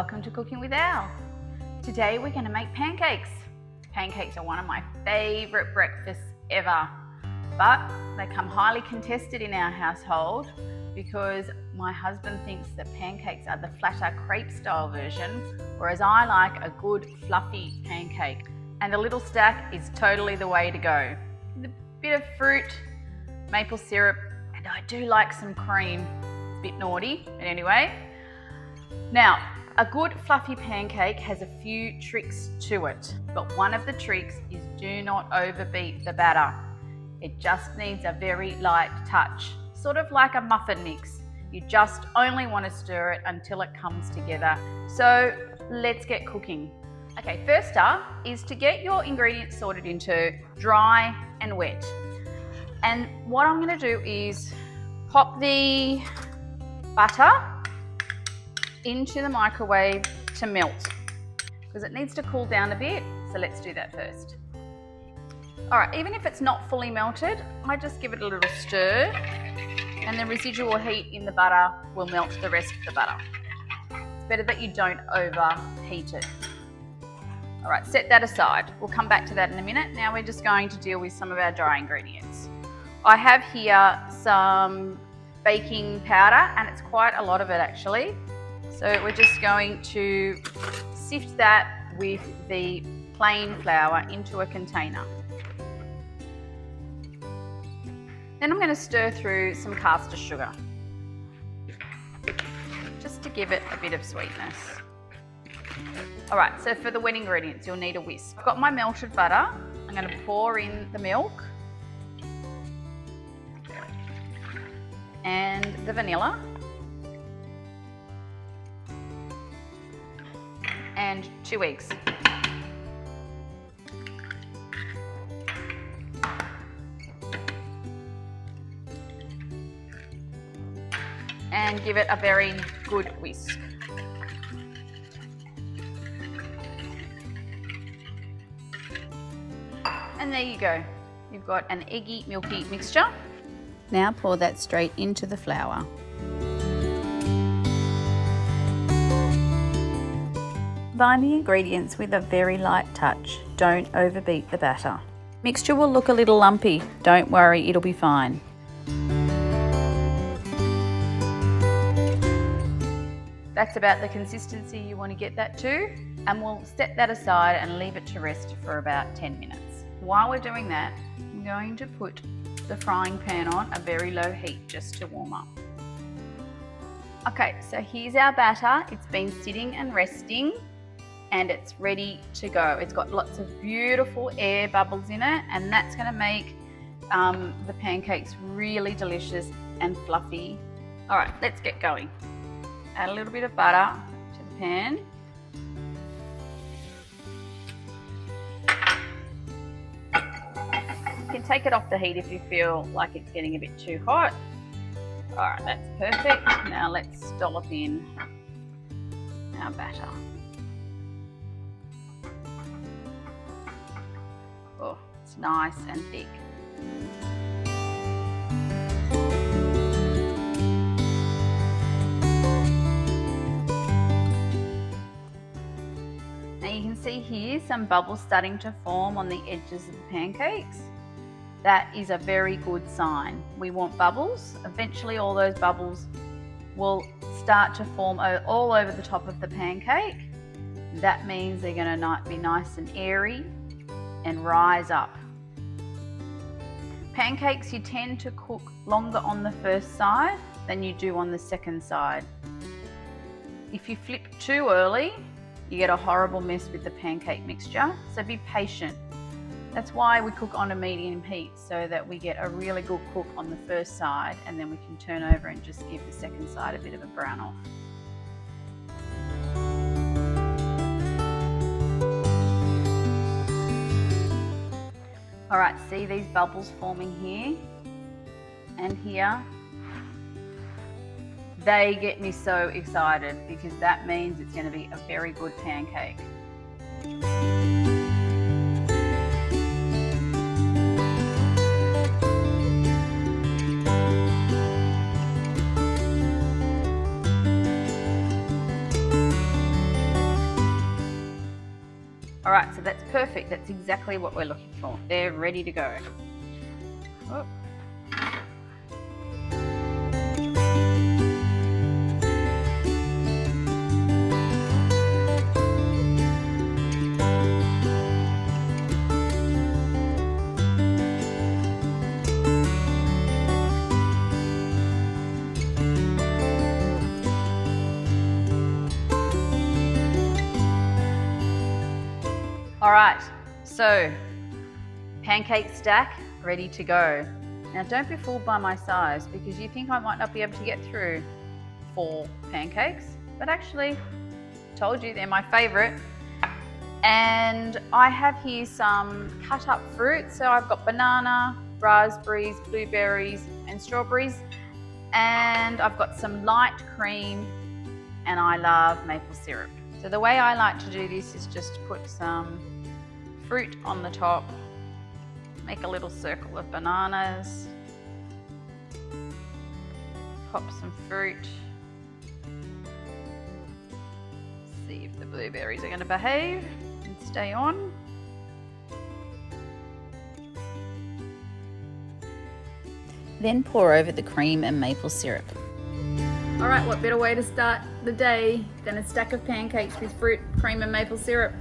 Welcome to Cooking with Al. Today we're going to make pancakes. Pancakes are one of my favourite breakfasts ever, but they come highly contested in our household because my husband thinks that pancakes are the flatter crepe style version, whereas I like a good fluffy pancake. And a little stack is totally the way to go. With a bit of fruit, maple syrup, and I do like some cream. It's a bit naughty, but anyway. Now, a good fluffy pancake has a few tricks to it, but one of the tricks is do not overbeat the batter. It just needs a very light touch, sort of like a muffin mix. You just only want to stir it until it comes together. So let's get cooking. Okay, first up is to get your ingredients sorted into dry and wet. And what I'm going to do is pop the butter into the microwave to melt because it needs to cool down a bit, so let's do that first. Alright, even if it's not fully melted, I just give it a little stir and the residual heat in the butter will melt the rest of the butter. It's better that you don't overheat it. Alright, set that aside. We'll come back to that in a minute. Now we're just going to deal with some of our dry ingredients. I have here some baking powder, and it's quite a lot of it actually. So we're just going to sift that with the plain flour into a container. Then I'm going to stir through some caster sugar, just to give it a bit of sweetness. Alright, so for the wet ingredients you'll need a whisk. I've got my melted butter. I'm going to pour in the milk and the vanilla and 2 eggs. And give it a very good whisk. And there you go. You've got an eggy, milky mixture. Now pour that straight into the flour. Combine the ingredients with a very light touch. Don't overbeat the batter. Mixture will look a little lumpy. Don't worry, it'll be fine. That's about the consistency you want to get that to, and we'll set that aside and leave it to rest for about 10 minutes. While we're doing that, I'm going to put the frying pan on a very low heat just to warm up. Okay, so here's our batter. It's been sitting and resting and it's ready to go. It's got lots of beautiful air bubbles in it, and that's going to make the pancakes really delicious and fluffy. All right, let's get going. Add a little bit of butter to the pan. You can take it off the heat if you feel like it's getting a bit too hot. All right, that's perfect. Now let's dollop in our batter. Oh, it's nice and thick. Now you can see here some bubbles starting to form on the edges of the pancakes. That is a very good sign. We want bubbles. Eventually all those bubbles will start to form all over the top of the pancake. That means they're going to be nice and airy and rise up. Pancakes, you tend to cook longer on the first side than you do on the second side. If you flip too early, you get a horrible mess with the pancake mixture, so be patient. That's why we cook on a medium heat, so that we get a really good cook on the first side, and then we can turn over and just give the second side a bit of a brown off. All right, see these bubbles forming here and here? They get me so excited because that means it's going to be a very good pancake. Perfect, that's exactly what we're looking for. They're ready to go. Oh. All right, so pancake stack ready to go. Now don't be fooled by my size because you think I might not be able to get through 4 pancakes, but actually, told you they're my favorite. And I have here some cut up fruit. So I've got banana, raspberries, blueberries, and strawberries. And I've got some light cream, and I love maple syrup. So the way I like to do this is just put some fruit on the top, make a little circle of bananas, pop some fruit, see if the blueberries are going to behave and stay on. Then pour over the cream and maple syrup. All right, what better way to start the day than a stack of pancakes with fruit, cream and maple syrup?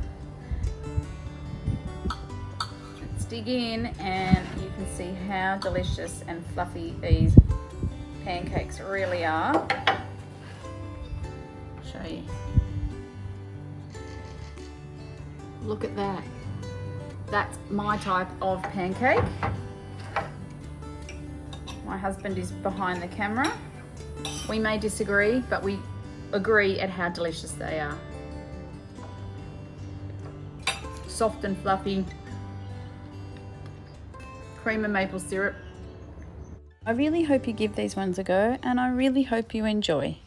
Let's dig in and you can see how delicious and fluffy these pancakes really are. I'll show you. Look at that. That's my type of pancake. My husband is behind the camera. We may disagree, but we agree at how delicious they are. Soft and fluffy, cream and maple syrup. I really hope you give these ones a go, and I really hope you enjoy.